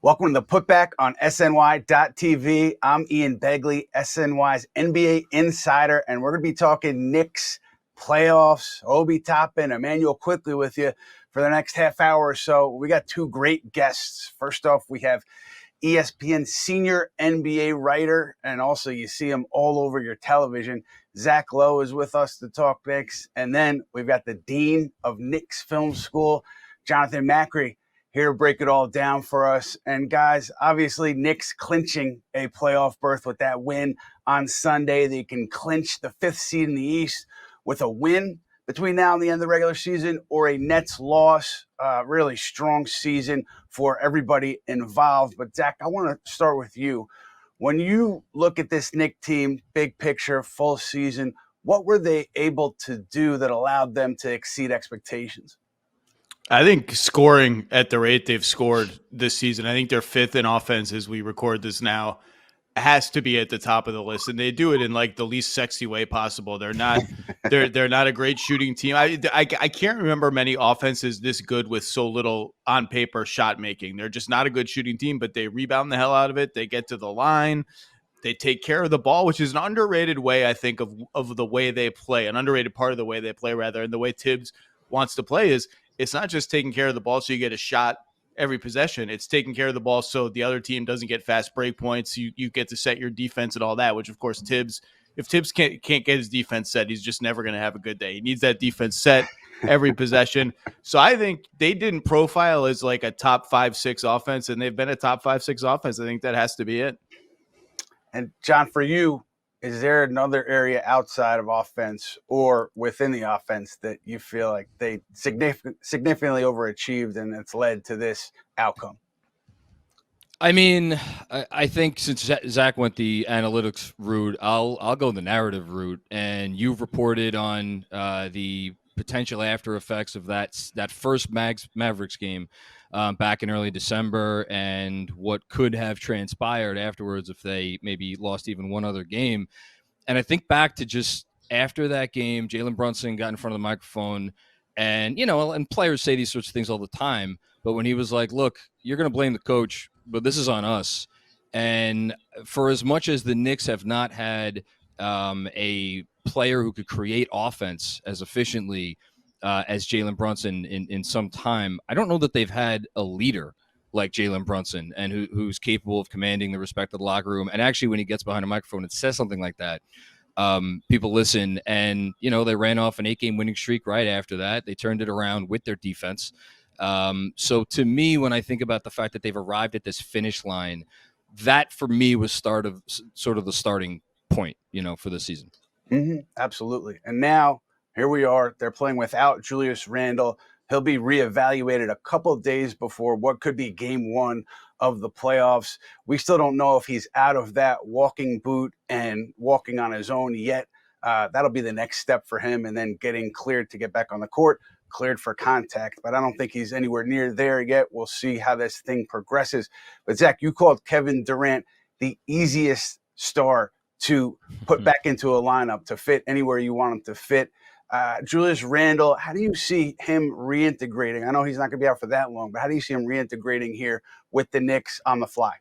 Welcome to the Putback on SNY.TV. I'm Ian Begley, SNY's NBA insider, and we're going to be talking Knicks playoffs, Obi Toppin, Immanuel Quickley with you for the next half hour or so. We got two great guests. First off, we have ESPN senior NBA writer, and also you see him all over your television. Zach Lowe is with us to talk Knicks. And then we've got the dean of Knicks Film School, Jonathan Macri, here to break it all down for us. And guys, obviously Knicks clinching a playoff berth with that win on Sunday. They can clinch the 5th seed in the East with a win between now and the end of the regular season, or a Nets loss. Really strong season for everybody involved. But Zach, I want to start with you. When you look at this Knicks team, big picture, full season, what were they able to do that allowed them to exceed expectations? I think scoring at the rate they've scored this season, I think they're 5th in offense as we record this now, has to be at the top of the list, and they do it in like the least sexy way possible. They're not they're not a great shooting team. I can't remember many offenses this good with so little on paper shot making. They're just not a good shooting team, but they rebound the hell out of it. They get to the line. They take care of the ball, which is an underrated way, I think, of the way they play, an underrated part of the way they play, rather, and the way Tibbs wants to play is it's not just taking care of the ball so you get a shot every possession. It's taking care of the ball so the other team doesn't get fast break points. You get to set your defense and all that, which, of course, if Tibbs can't get his defense set, he's just never going to have a good day. He needs that defense set every possession. So I think they didn't profile as like a top 5-6 offense, and they've been a top 5-6 offense. I think that has to be it. And John, for you, is there another area outside of offense or within the offense that you feel like they significantly overachieved and it's led to this outcome? I mean, I think since Zach went the analytics route, I'll go the narrative route. And you've reported on the potential after effects of that first Mavericks game back in early December, and what could have transpired afterwards if they maybe lost even one other game. And I think back to just after that game, Jalen Brunson got in front of the microphone, and and players say these sorts of things all the time, but when he was like, look, you're going to blame the coach, but this is on us. And for as much as the Knicks have not had a player who could create offense as efficiently as Jalen Brunson in some time, I don't know that they've had a leader like Jalen Brunson and who's capable of commanding the respect of the locker room. And actually, when he gets behind a microphone and says something like that, people listen. And, they ran off an 8-game winning streak right after that. They turned it around with their defense. So to me, when I think about the fact that they've arrived at this finish line, that for me was sort of the starting point, for the season. Mm-hmm. Absolutely. And now here we are. They're playing without Julius Randle. He'll be reevaluated a couple of days before what could be game 1 of the playoffs. We still don't know if he's out of that walking boot and walking on his own yet. That'll be the next step for him, and then getting cleared to get back on the court, cleared for contact. But I don't think he's anywhere near there yet. We'll see how this thing progresses. But Zach, you called Kevin Durant the easiest star to put back into a lineup, to fit anywhere you want him to fit. Julius Randle, how do you see him reintegrating? I know he's not going to be out for that long, but how do you see him reintegrating here with the Knicks on the fly?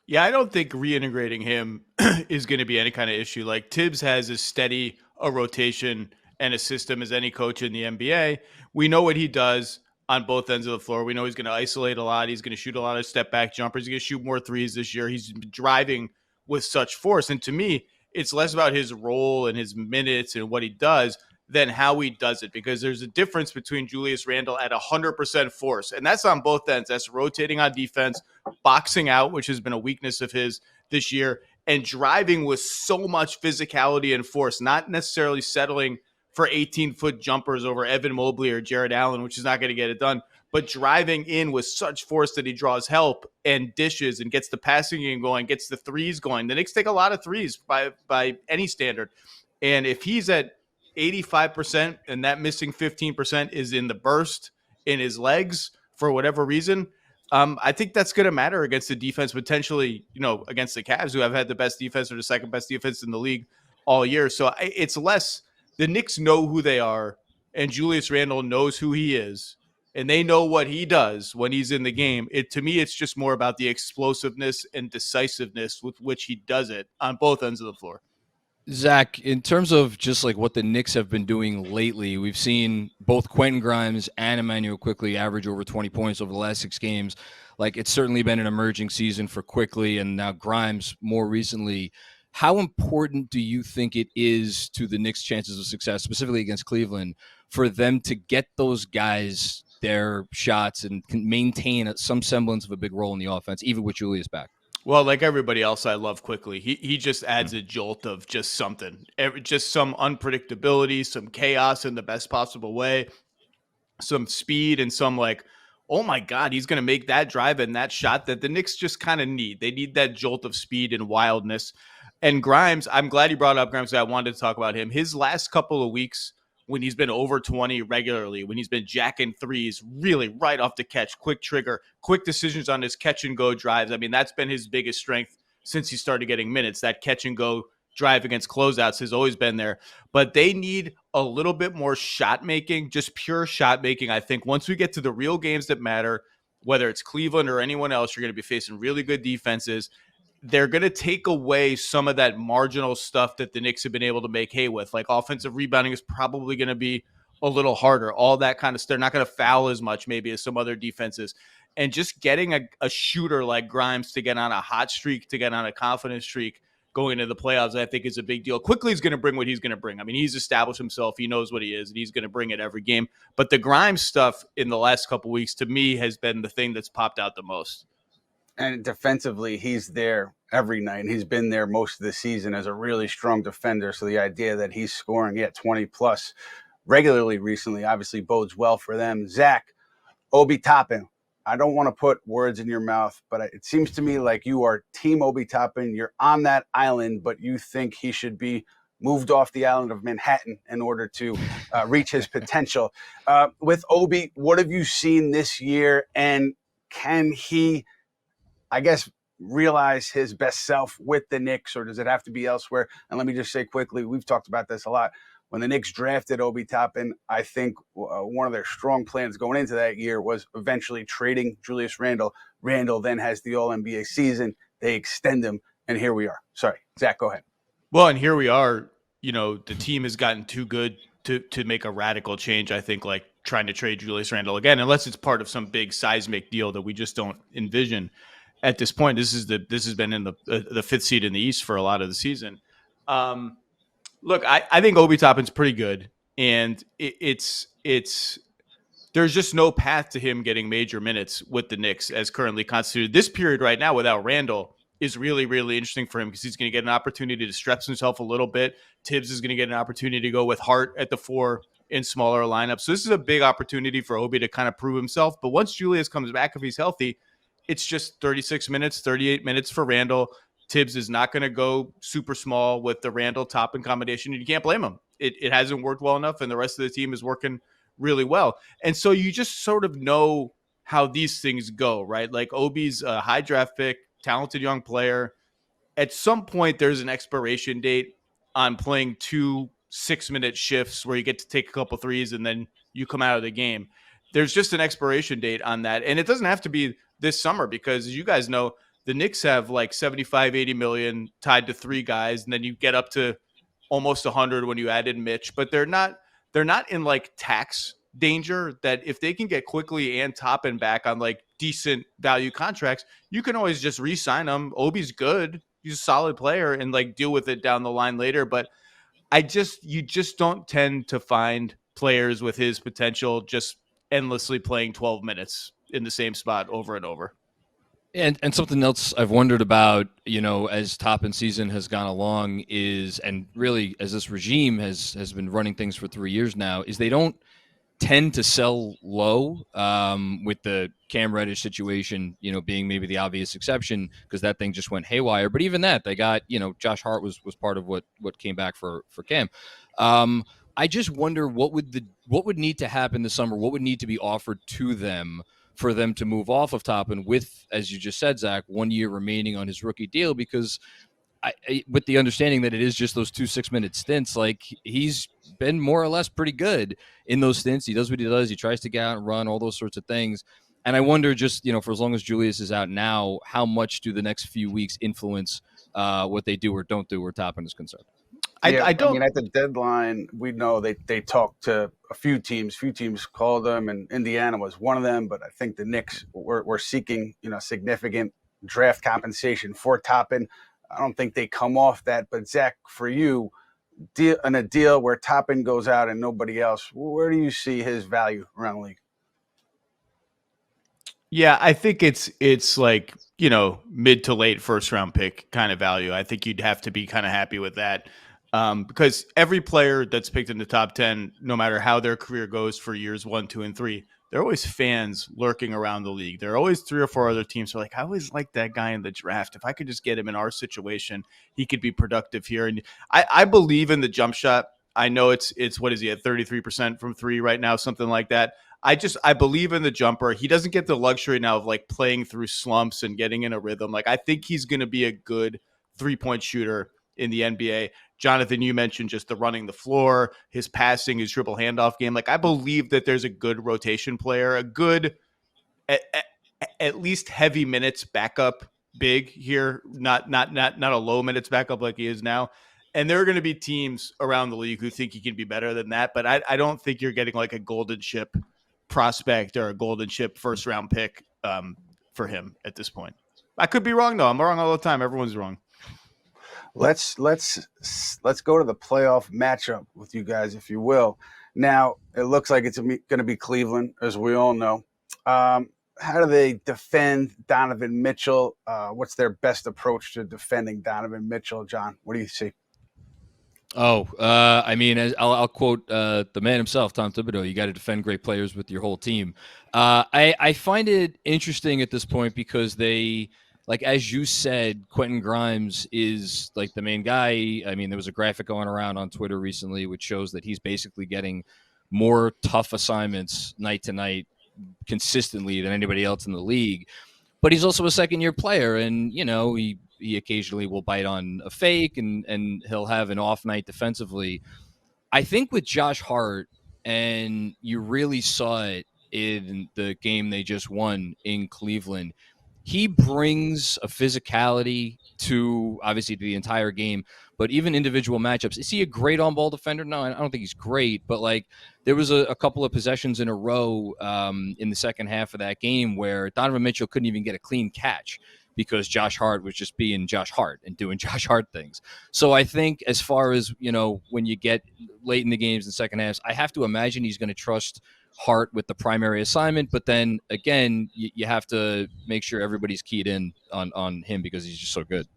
Yeah, I don't think reintegrating him is going to be any kind of issue. Like, Tibbs has as steady a rotation and a system as any coach in the NBA. We know what he does on both ends of the floor. We know he's going to isolate a lot. He's going to shoot a lot of step-back jumpers. He's going to shoot more threes this year. He's driving with such force. And to me, it's less about his role and his minutes and what he does than how he does it, because there's a difference between Julius Randle at 100% force, and that's on both ends. That's rotating on defense, boxing out, which has been a weakness of his this year, and driving with so much physicality and force, not necessarily settling for 18-foot jumpers over Evan Mobley or Jared Allen, which is not going to get it done, but driving in with such force that he draws help and dishes and gets the passing game going, gets the threes going. The Knicks take a lot of threes by any standard, and if he's at 85% and that missing 15% is in the burst in his legs for whatever reason, I think that's going to matter against the defense, potentially, against the Cavs, who have had the best defense or the second best defense in the league all year. So it's less the Knicks know who they are, and Julius Randle knows who he is. and they know what he does when he's in the game. To me, it's just more about the explosiveness and decisiveness with which he does it on both ends of the floor. Zach, in terms of just like what the Knicks have been doing lately, we've seen both Quentin Grimes and Immanuel Quickley average over 20 points over the last 6 games. Like, it's certainly been an emerging season for Quickley and now Grimes more recently. How important do you think it is to the Knicks' chances of success, specifically against Cleveland, for them to get those guys their shots and can maintain some semblance of a big role in the offense, even with Julius back? Well, like everybody else, I love Quickley. He just adds a jolt of just something, just some unpredictability, some chaos in the best possible way, some speed, and some like, oh my God, he's going to make that drive and that shot that the Knicks just kind of need. They need that jolt of speed and wildness. And Grimes, I'm glad you brought up Grimes. I wanted to talk about him. His last couple of weeks, when he's been over 20 regularly, when he's been jacking threes, really right off the catch, quick trigger, quick decisions on his catch and go drives. I mean, that's been his biggest strength since he started getting minutes. That catch and go drive against closeouts has always been there. But they need a little bit more shot making, just pure shot making. I think once we get to the real games that matter, whether it's Cleveland or anyone else, you're going to be facing really good defenses. They're going to take away some of that marginal stuff that the Knicks have been able to make hay with. Like, offensive rebounding is probably going to be a little harder. All that kind of stuff. They're not going to foul as much maybe as some other defenses. And just getting a shooter like Grimes to get on a hot streak, to get on a confidence streak going into the playoffs, I think is a big deal. Quickly is going to bring what he's going to bring. I mean, he's established himself. He knows what he is, and he's going to bring it every game. But the Grimes stuff in the last couple of weeks, to me, has been the thing that's popped out the most. And defensively, he's there every night, and he's been there most of the season as a really strong defender. So the idea that he's scoring 20 plus regularly recently obviously bodes well for them. Zach, Obi Toppin, I don't want to put words in your mouth, but it seems to me like you are Team Obi Toppin. You're on that island, but you think he should be moved off the island of Manhattan in order to reach his potential. With Obi, what have you seen this year, and can he, I guess, realize his best self with the Knicks, or does it have to be elsewhere? And let me just say quickly, we've talked about this a lot. When the Knicks drafted Obi Toppin, I think one of their strong plans going into that year was eventually trading Julius Randle. Randle then has the All-NBA season. They extend him, and here we are. Sorry, Zach, go ahead. Well, and here we are. You know, the team has gotten too good to make a radical change, I think, like trying to trade Julius Randle again, unless it's part of some big seismic deal that we just don't envision. At this point, this has been in the fifth seed in the East for a lot of the season. Look, I think Obi Toppin's pretty good, and it's there's just no path to him getting major minutes with the Knicks as currently constituted. This period right now without Randle is really, really interesting for him because he's going to get an opportunity to stretch himself a little bit. Tibbs is going to get an opportunity to go with Hart at the 4 in smaller lineups. So this is a big opportunity for Obi to kind of prove himself. But once Julius comes back, if he's healthy, it's just 36 minutes, 38 minutes for Randle. Tibbs is not going to go super small with the Randle Toppin combination, and you can't blame him. It hasn't worked well enough, and the rest of the team is working really well. And so you just sort of know how these things go, right? Like, Obi's a high draft pick, talented young player. At some point, there's an expiration date on playing 2 6-minute shifts where you get to take a couple threes and then you come out of the game. There's just an expiration date on that. And it doesn't have to be this summer because, as you guys know, the Knicks have like 75, 80 million tied to 3 guys. And then you get up to almost 100 when you add in Mitch. But they're not in like tax danger that if they can get Quickley and Toppin back on like decent value contracts, you can always just re-sign them. Obi's good. He's a solid player and like deal with it down the line later. But you just don't tend to find players with his potential just endlessly playing 12 minutes in the same spot over and over. And something else I've wondered about, you know, as Toppin season has gone along is, and really as this regime has been running things for 3 years now, is they don't tend to sell low, with the Cam Reddish situation, you know, being maybe the obvious exception because that thing just went haywire. But even that, they got, you know, Josh Hart was part of what came back for Cam. I just wonder what would need to happen this summer, what would need to be offered to them for them to move off of Toppin with, as you just said, Zach, 1 year remaining on his rookie deal, because with the understanding that it is just those 2 6-minute stints, like he's been more or less pretty good in those stints. He does what he does. He tries to get out and run, all those sorts of things. And I wonder, just for as long as Julius is out now, how much do the next few weeks influence what they do or don't do where Toppin is concerned? I don't. I mean, at the deadline, we know they talked to a few teams. Few teams called them, and Indiana was one of them. But I think the Knicks were seeking, significant draft compensation for Toppin. I don't think they come off that. But Zach, for you, in a deal where Toppin goes out and nobody else, where do you see his value around the league? Yeah, I think it's like, mid to late first round pick kind of value. I think you'd have to be kind of happy with that. Because every player that's picked in the top 10, no matter how their career goes for years 1, 2, and 3, there are always fans lurking around the league. There are always 3 or 4 other teams who are like, I always liked that guy in the draft. If I could just get him in our situation, he could be productive here. And I believe in the jump shot. I know it's what is he at 33% from 3 right now, something like that. I believe in the jumper. He doesn't get the luxury now of like playing through slumps and getting in a rhythm. Like I think he's going to be a good 3-point shooter in the NBA. Jonathan, you mentioned just the running the floor, his passing, his dribble handoff game. Like I believe that there's a good rotation player, a good at least heavy minutes backup big here, not a low minutes backup like he is now. And there are going to be teams around the league who think he can be better than that, but I don't think you're getting like a golden ship prospect or a golden ship first round pick for him at this point. I could be wrong though. I'm wrong all the time. Everyone's wrong. Let's go to the playoff matchup with you guys, if you will. Now, it looks like it's going to be Cleveland, as we all know. How do they defend Donovan Mitchell? What's their best approach to defending Donovan Mitchell? John, what do you see? I mean, I'll quote the man himself, Tom Thibodeau. You got to defend great players with your whole team. I find it interesting at this point because they, like as you said, Quentin Grimes is like the main guy. I mean, there was a graphic going around on Twitter recently which shows that he's basically getting more tough assignments night to night consistently than anybody else in the league. But he's also a second-year player, and he occasionally will bite on a fake and he'll have an off night defensively. I think with Josh Hart, and you really saw it in the game they just won in Cleveland, he brings a physicality to obviously the entire game, but even individual matchups. Is he a great on-ball defender? No, I don't think he's great, but like there was a couple of possessions in a row in the second half of that game where Donovan Mitchell couldn't even get a clean catch because Josh Hart was just being Josh Hart and doing Josh Hart things. So I think as far as, when you get late in the games and second halves, I have to imagine he's going to trust Hart with the primary assignment. But then again, you have to make sure everybody's keyed in on him because he's just so good.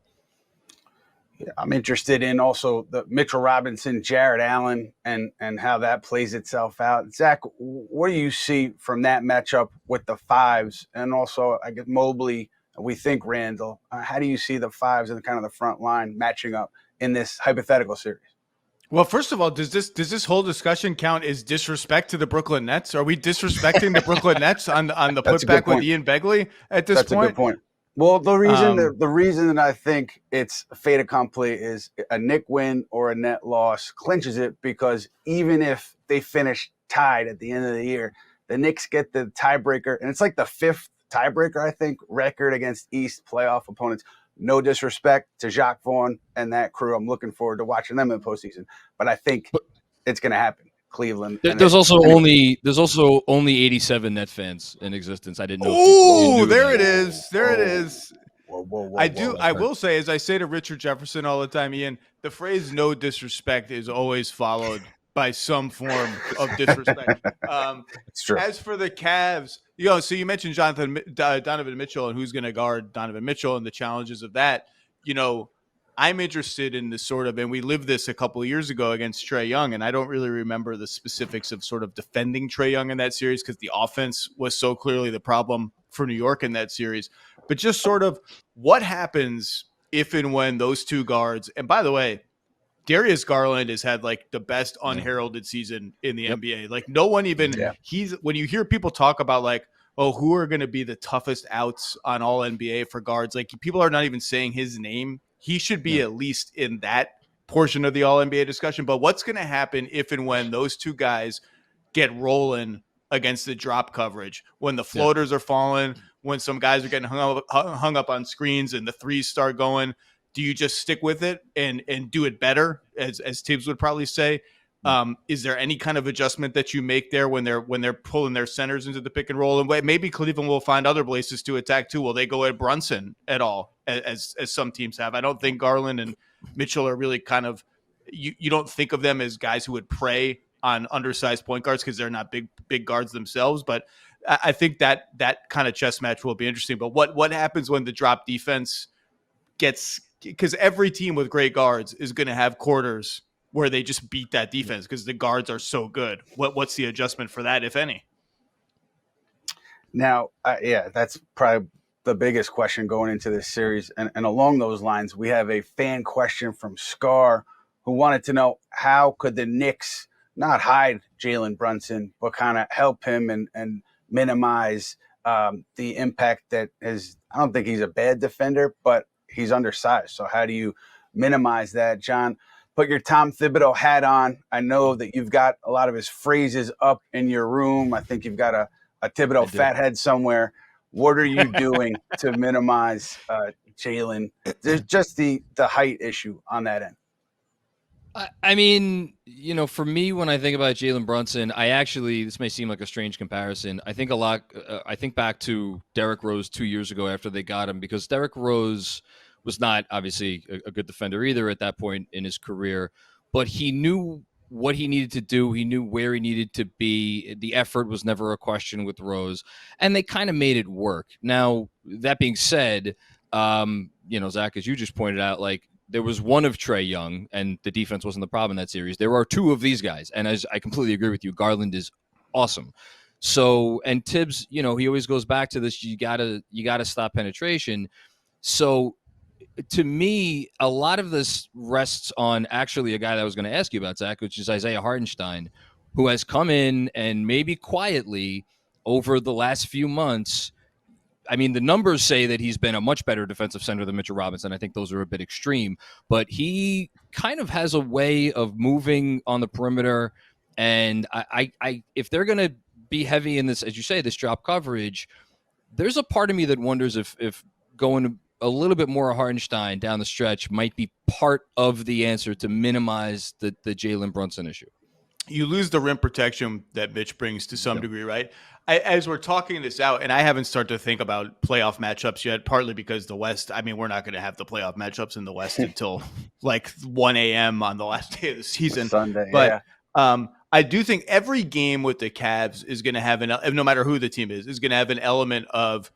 Yeah, I'm interested in also the Mitchell Robinson, Jared Allen, and how that plays itself out. Zach, what do you see from that matchup with the fives? And also, I guess Mobley, we think Randle. How do you see the fives and kind of the front line matching up in this hypothetical series? Well, first of all, does this whole discussion count as disrespect to the Brooklyn Nets? Are we disrespecting the Brooklyn Nets on the putback with Ian Begley at this point? That's a good point. Well, the reason that I think it's fait accompli is a Knick win or a net loss clinches it, because even if they finish tied at the end of the year, the Knicks get the tiebreaker, and it's like the 5th tiebreaker, I think, record against East playoff opponents. No disrespect to Jacques Vaughn and that crew. I'm looking forward to watching them in the postseason, but I think it's going to happen. Cleveland. There's also only 87 Net fans in existence. I didn't know. Oh, there it is. There it is. Whoa, I will say, as I say to Richard Jefferson all the time, Ian, the phrase "no disrespect" is always followed by some form of disrespect. It's true. As for the Cavs, so you mentioned Donovan Mitchell and who's going to guard Donovan Mitchell and the challenges of that. I'm interested in this sort of, and we lived this a couple of years ago against Trae Young, and I don't really remember the specifics of sort of defending Trae Young in that series because the offense was so clearly the problem for New York in that series. But just sort of what happens if and when those two guards, and by the way, Darius Garland has had like the best unheralded season in the NBA. Like no one even when you hear people talk about like, oh, who are going to be the toughest outs on all NBA for guards, like people are not even saying his name he should be at least in that portion of the All-NBA discussion. But what's going to happen if and when those two guys get rolling against the drop coverage, when the floaters are falling, when some guys are getting hung up on screens and the threes start going? Do you just stick with it and do it better, as Tibbs would probably say? Is there any kind of adjustment that you make there when they're pulling their centers into the pick and roll? And maybe Cleveland will find other places to attack too. Will they go at Brunson at all, as some teams have? I don't think Garland and Mitchell are really kind of, you don't think of them as guys who would prey on undersized point guards because they're not big guards themselves. But I think that kind of chess match will be interesting. But what happens when the drop defense gets, because every team with great guards is going to have quarters where they just beat that defense because the guards are so good. What's the adjustment for that, if any? Now, that's probably the biggest question going into this series. And along those lines, we have a fan question from Scar who wanted to know, how could the Knicks not hide Jalen Brunson, but kind of help him and minimize the impact that is, I don't think he's a bad defender, but he's undersized. So how do you minimize that? John, put your Tom Thibodeau hat on. I know that you've got a lot of his phrases up in your room. I think you've got a Thibodeau fathead somewhere. What are you doing to minimize Jalen? There's just the height issue on that end. I mean, for me, when I think about Jalen Brunson, this may seem like a strange comparison. I think I think back to Derrick Rose 2 years ago after they got him, because Derrick Rose was not obviously a good defender either at that point in his career, but he knew what he needed to do. He knew where he needed to be. The effort was never a question with Rose, and they kind of made it work. Now, that being said, Zach, as you just pointed out, like, there was one of Trae Young, and the defense wasn't the problem in that series. There are two of these guys, and as I completely agree with you, Garland is awesome. So, and Tibbs, he always goes back to this. You gotta stop penetration. So, to me, a lot of this rests on actually a guy that I was going to ask you about, Zach, which is Isaiah Hartenstein, who has come in and maybe quietly over the last few months. I mean, the numbers say that he's been a much better defensive center than Mitchell Robinson. I think those are a bit extreme, but he kind of has a way of moving on the perimeter. And I if they're going to be heavy in this, as you say, this drop coverage, there's a part of me that wonders if going a little bit more Hartenstein down the stretch might be part of the answer to minimize the Jalen Brunson issue. You lose the rim protection that Mitch brings to some degree, right? As we're talking this out, and I haven't started to think about playoff matchups yet, partly because the West, I mean, we're not going to have the playoff matchups in the West until like 1 a.m. on the last day of the season. Sunday, but I do think every game with the Cavs is going to have no matter who the team is going to have an element of,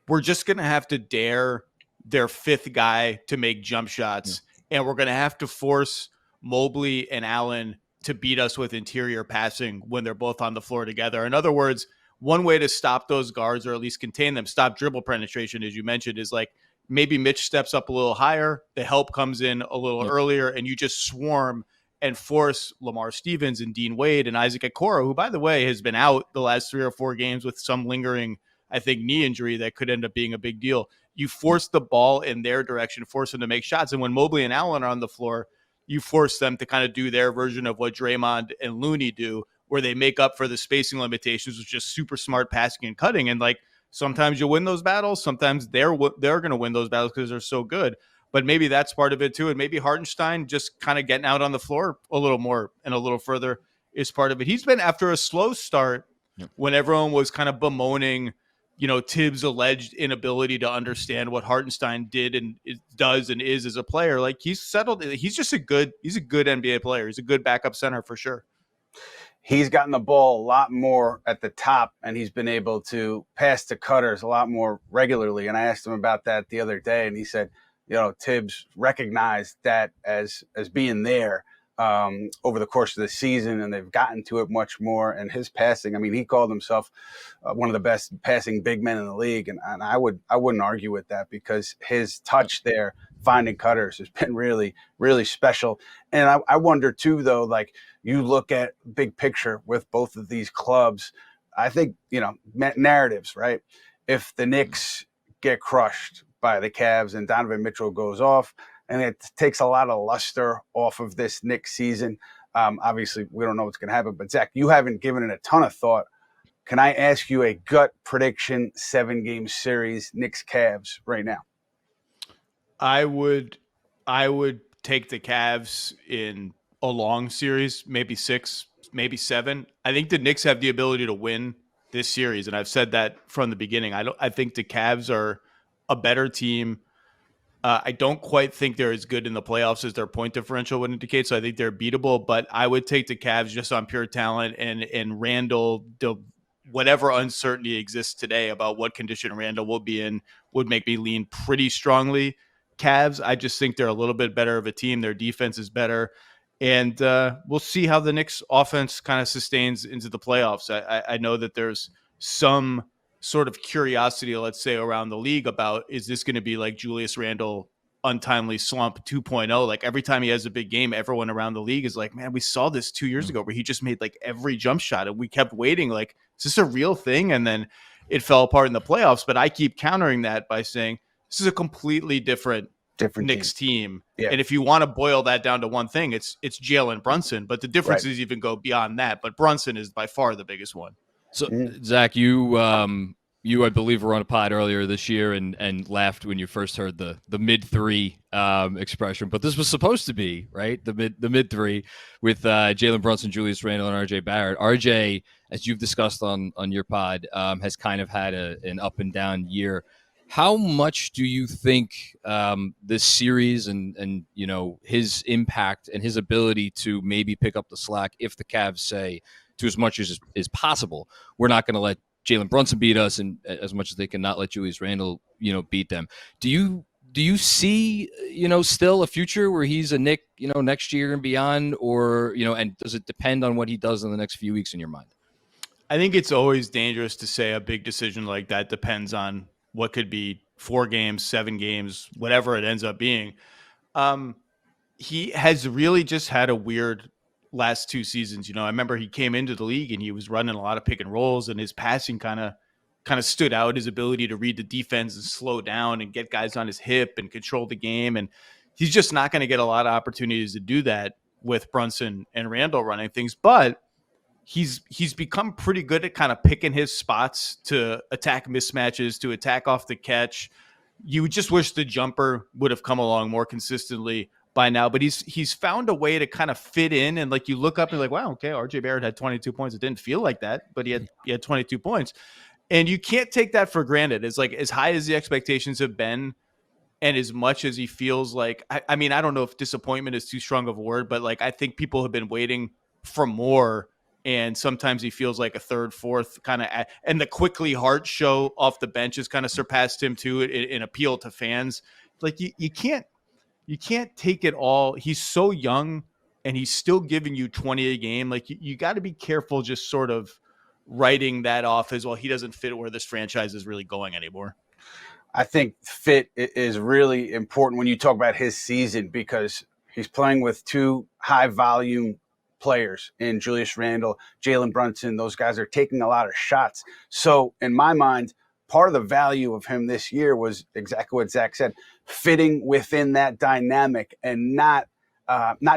we're just going to have to dare their fifth guy to make jump shots, and we're going to have to force Mobley and Allen to beat us with interior passing when they're both on the floor together. In other words, one way to stop those guards, or at least contain them, stop dribble penetration, as you mentioned, is like maybe Mitch steps up a little higher, the help comes in a little earlier, and you just swarm and force Lamar Stevens and Dean Wade and Isaac Okoro, who, by the way, has been out the last 3 or 4 games with some lingering, I think, knee injury that could end up being a big deal. You force the ball in their direction, force them to make shots. And when Mobley and Allen are on the floor, you force them to kind of do their version of what Draymond and Looney do, where they make up for the spacing limitations with just super smart passing and cutting. And like, sometimes you win those battles. Sometimes they're going to win those battles because they're so good. But maybe that's part of it too. And maybe Hartenstein just kind of getting out on the floor a little more and a little further is part of it. He's been, after a slow start, when everyone was kind of bemoaning, Tibbs' alleged inability to understand what Hartenstein did and does and is as a player. Like, he's settled. He's just a good NBA player. He's a good backup center for sure. He's gotten the ball a lot more at the top, and he's been able to pass to cutters a lot more regularly. And I asked him about that the other day, and he said, Tibbs recognized that as being there over the course of the season, and they've gotten to it much more. And his passing, I mean, he called himself one of the best passing big men in the league, and I wouldn't argue with that, because his touch there, finding cutters, has been really, really special. And I wonder too, though, like, you look at big picture with both of these clubs, I think, narratives, right? If the Knicks get crushed by the Cavs and Donovan Mitchell goes off, and it takes a lot of luster off of this Knicks season. Obviously, we don't know what's going to happen, but Zach, you haven't given it a ton of thought. Can I ask you a gut prediction 7-game series, Knicks Cavs right now? I would take the Cavs in a long series, maybe 6, maybe 7. I think the Knicks have the ability to win this series, and I've said that from the beginning. I think the Cavs are a better team. I don't quite think they're as good in the playoffs as their point differential would indicate, so I think they're beatable, but I would take the Cavs just on pure talent, and Randle, whatever uncertainty exists today about what condition Randle will be in would make me lean pretty strongly Cavs. I just think they're a little bit better of a team. Their defense is better, and we'll see how the Knicks offense kind of sustains into the playoffs. I know that there's some sort of curiosity, let's say, around the league about, is this going to be like Julius Randle untimely slump 2.0? Like every time he has a big game, everyone around the league is like, man, we saw this 2 years ago where he just made like every jump shot and we kept waiting. Like, is this a real thing? And then it fell apart in the playoffs. But I keep countering that by saying this is a completely different Knicks team. Yeah. And if you want to boil that down to one thing, it's Jalen Brunson, but the differences even go beyond that. But Brunson is by far the biggest one. So, Zach, you I believe were on a pod earlier this year and laughed when you first heard the mid-3 expression, but this was supposed to be, right, the mid-3 with Jalen Brunson, Julius Randle, and RJ Barrett. RJ, as you've discussed on your pod, has kind of had an up and down year. How much do you think this series and you know his impact and his ability to maybe pick up the slack if the Cavs say, to as much as is possible, we're not going to let Jalen Brunson beat us, and as much as they cannot let Julius Randle, beat them. Do you see, still a future where he's a Knick, next year and beyond, or, and does it depend on what he does in the next few weeks in your mind? I think it's always dangerous to say a big decision like that depends on what could be 4 games, 7 games, whatever it ends up being. He has really just had a weird last 2 seasons. I remember he came into the league and he was running a lot of pick and rolls, and his passing kind of stood out, his ability to read the defense and slow down and get guys on his hip and control the game. And he's just not going to get a lot of opportunities to do that with Brunson and Randle running things, but he's become pretty good at kind of picking his spots to attack mismatches, to attack off the catch. You would just wish the jumper would have come along more consistently by now, but he's found a way to kind of fit in, and like you look up and like, wow, okay, RJ Barrett had 22 points. It didn't feel like that, but he had 22 points, and you can't take that for granted. It's like, as high as the expectations have been, and as much as he feels like, I mean, I don't know if disappointment is too strong of a word, but like I think people have been waiting for more, and sometimes he feels like a third, fourth kind of, and the Quickley Hart show off the bench has kind of surpassed him too in appeal to fans. Like you can't take it all. He's so young and he's still giving you 20 a game. Like you got to be careful just sort of writing that off as, well, he doesn't fit where this franchise is really going anymore. I think fit is really important when you talk about his season, because he's playing with 2 high volume players in Julius Randle, Jalen Brunson. Those guys are taking a lot of shots. So in my mind, part of the value of him this year was exactly what Zach said, fitting within that dynamic and not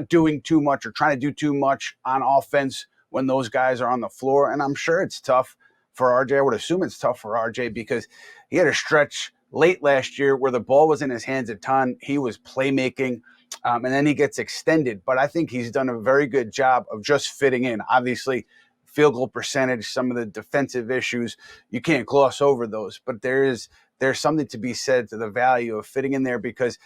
doing too much or trying to do too much on offense when those guys are on the floor. And I'm sure it's tough for RJ. I would assume it's tough for RJ because he had a stretch late last year where the ball was in his hands a ton. He was playmaking, and then he gets extended. But I think he's done a very good job of just fitting in. Obviously, field goal percentage, some of the defensive issues, you can't gloss over those. But there's something to be said to the value of fitting in there, because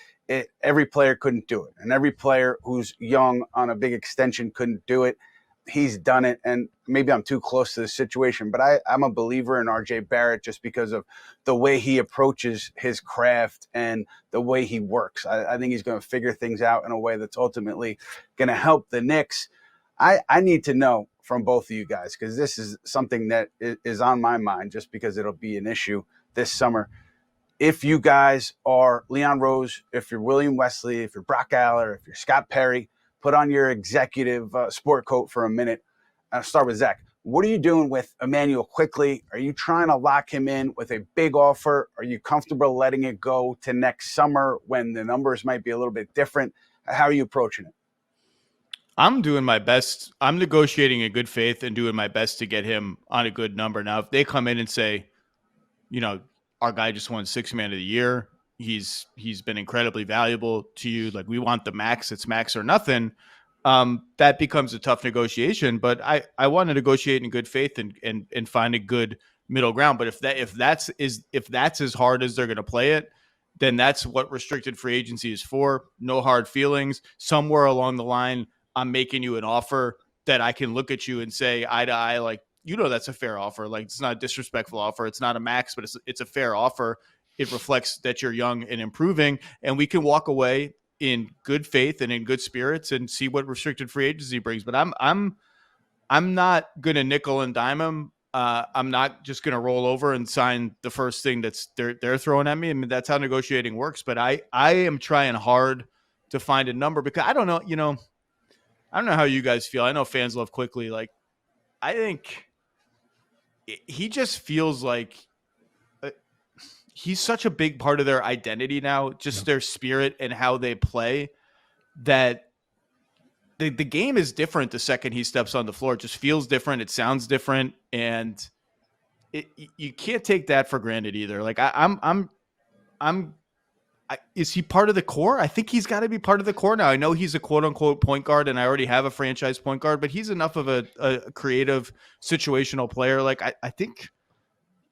every player couldn't do it. And every player who's young on a big extension couldn't do it. He's done it, and maybe I'm too close to the situation, but I'm a believer in RJ Barrett just because of the way he approaches his craft and the way he works. I think he's going to figure things out in a way that's ultimately going to help the Knicks. I need to know from both of you guys, because this is something that is on my mind just because it'll be an issue this summer. If you guys are Leon Rose, if you're William Wesley, if you're Brock Aller, if you're Scott Perry, put on your executive sport coat for a minute. I'll start with Zach. What are you doing with Immanuel Quickley? Are you trying to lock him in with a big offer? Are you comfortable letting it go to next summer when the numbers might be a little bit different? How are you approaching it? I'm doing my best. I'm negotiating in good faith and doing my best to get him on a good number. Now, if they come in and say, our guy just won Sixth Man of the Year, he's been incredibly valuable to you, like we want the max, it's max or nothing, that becomes a tough negotiation. But I want to negotiate in good faith and find a good middle ground. But if that's as hard as they're going to play it, then that's what restricted free agency is for. No hard feelings. Somewhere along the line, I'm making you an offer that I can look at you and say eye to eye, like, that's a fair offer. Like, it's not a disrespectful offer. It's not a max, but it's a fair offer. It reflects that you're young and improving, and we can walk away in good faith and in good spirits and see what restricted free agency brings. But I'm not going to nickel and dime him. I'm not just going to roll over and sign the first thing that's they're throwing at me. I mean, that's how negotiating works. But I am trying hard to find a number because I don't know, I don't know how you guys feel. I know fans love Quickley. Like, I think he just feels like he's such a big part of their identity now, just their spirit and how they play, that the game is different the second he steps on the floor. It just feels different. It sounds different. And you can't take that for granted either. Like is he part of the core? I think he's got to be part of the core now. I know he's a quote unquote point guard and I already have a franchise point guard, but he's enough of a creative situational player. Like I think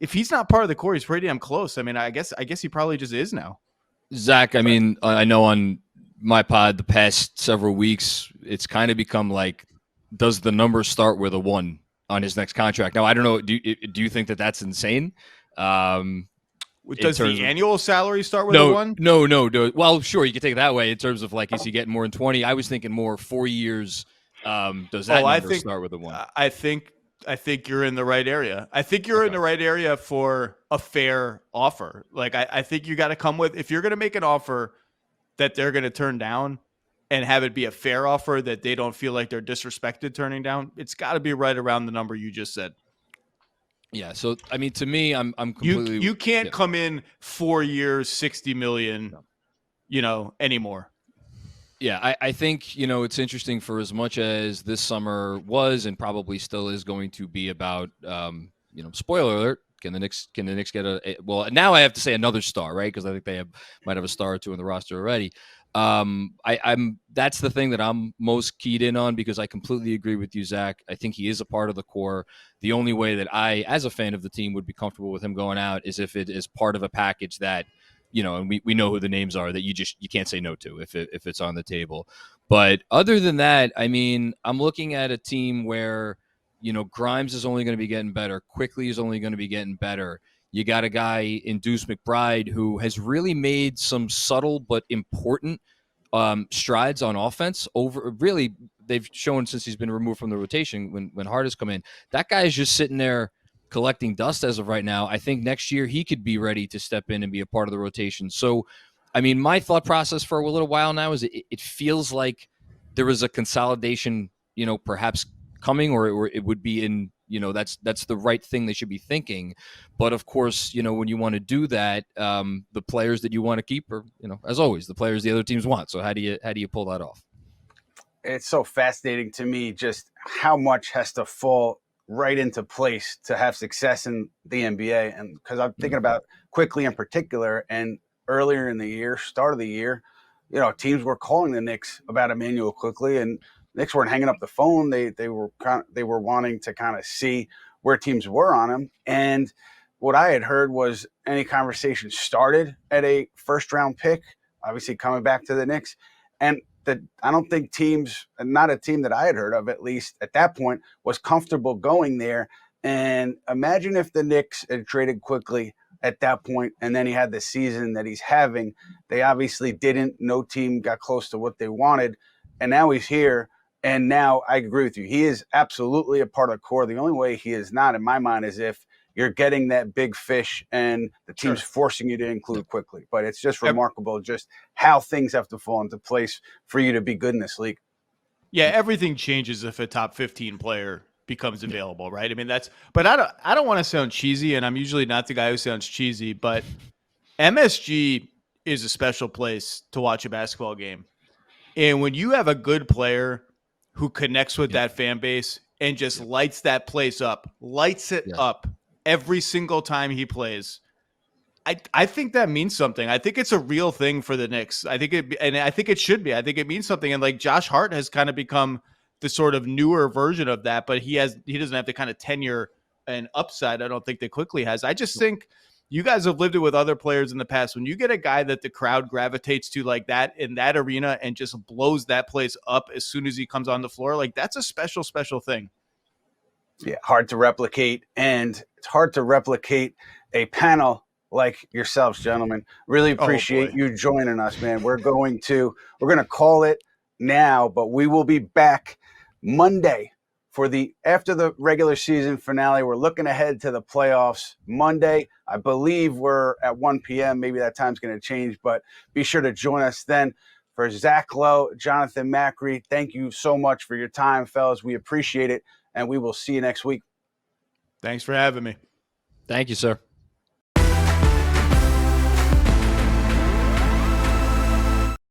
if he's not part of the core, he's pretty damn close. I mean, I guess he probably just is now. Zach, I mean, I know on my pod the past several weeks, it's kind of become like, does the number start with a 1 on his next contract? Now, I don't know. Do you think that that's insane? Does the annual salary start with a 1? No. Well, sure, you can take it that way in terms of like, is he getting more than 20? I was thinking more 4 years. Does that number start with a 1? I think you're in the right area. I think you're in the right area for a fair offer. Like, I think you got to come with, if you're going to make an offer that they're going to turn down and have it be a fair offer that they don't feel like they're disrespected turning down, it's got to be right around the number you just said. Yeah. So, I mean, to me, I'm completely. You can't come in 4 years, $60 million, anymore. Yeah, I think, it's interesting for as much as this summer was and probably still is going to be about, spoiler alert, can the Knicks get well, now I have to say another star, right? Because I think they might have a star or two in the roster already. That's the thing that I'm most keyed in on because I completely agree with you, Zach. I think he is a part of the core. The only way that I, as a fan of the team, would be comfortable with him going out is if it is part of a package that, and we know who the names are that you can't say no to if it's on the table. But other than that, I mean, I'm looking at a team where, Grimes is only going to be getting better. Quickley is only going to be getting better. You got a guy in Deuce McBride who has really made some subtle but important strides on offense. They've shown since he's been removed from the rotation when Hart has come in. That guy is just sitting there collecting dust as of right now. I think next year he could be ready to step in and be a part of the rotation. So, I mean, my thought process for a little while now is it feels like there is a consolidation, perhaps coming, or it would be in, that's the right thing they should be thinking. But of course, when you want to do that, the players that you want to keep are, as always, the players the other teams want. So how do you pull that off? It's so fascinating to me just how much has to fall right into place to have success in the NBA. And because I'm thinking about Quickley in particular, and earlier in the year, start of the year, teams were calling the Knicks about Immanuel Quickley, and Knicks weren't hanging up the phone. They were wanting to kind of see where teams were on him. And what I had heard was any conversation started at a first round pick, obviously coming back to the Knicks. And I don't think teams, not a team that I had heard of, at least at that point, was comfortable going there. And imagine if the Knicks had traded Quickley at that point, and then he had the season that he's having. They obviously didn't. No team got close to what they wanted. And now he's here. And now I agree with you. He is absolutely a part of the core. The only way he is not, in my mind, is if you're getting that big fish and the team's forcing you to include Quickley. But it's just remarkable just how things have to fall into place for you to be good in this league. Yeah, everything changes if a top 15 player becomes available, right? I mean, but I don't want to sound cheesy, and I'm usually not the guy who sounds cheesy, but MSG is a special place to watch a basketball game. And when you have a good player who connects with that fan base and just lights that place up, lights it up every single time he plays, I think that means something. I think it's a real thing for the Knicks. I think it should be. I think it means something. And like Josh Hart has kind of become the sort of newer version of that, but he doesn't have the kind of tenure and upside I don't think that Quickley has. I just think you guys have lived it with other players in the past. When you get a guy that the crowd gravitates to like that in that arena and just blows that place up as soon as he comes on the floor, like that's a special, special thing. Yeah, hard to replicate. And it's hard to replicate a panel like yourselves, gentlemen. Really appreciate you joining us, man. We're going to call it now, but we will be back Monday for after the regular season finale. We're looking ahead to the playoffs Monday. I believe we're at 1 p.m. Maybe that time's going to change, but be sure to join us then. For Zach Lowe, Jonathan Macri, thank you so much for your time, fellas. We appreciate it, and we will see you next week. Thanks for having me. Thank you, sir.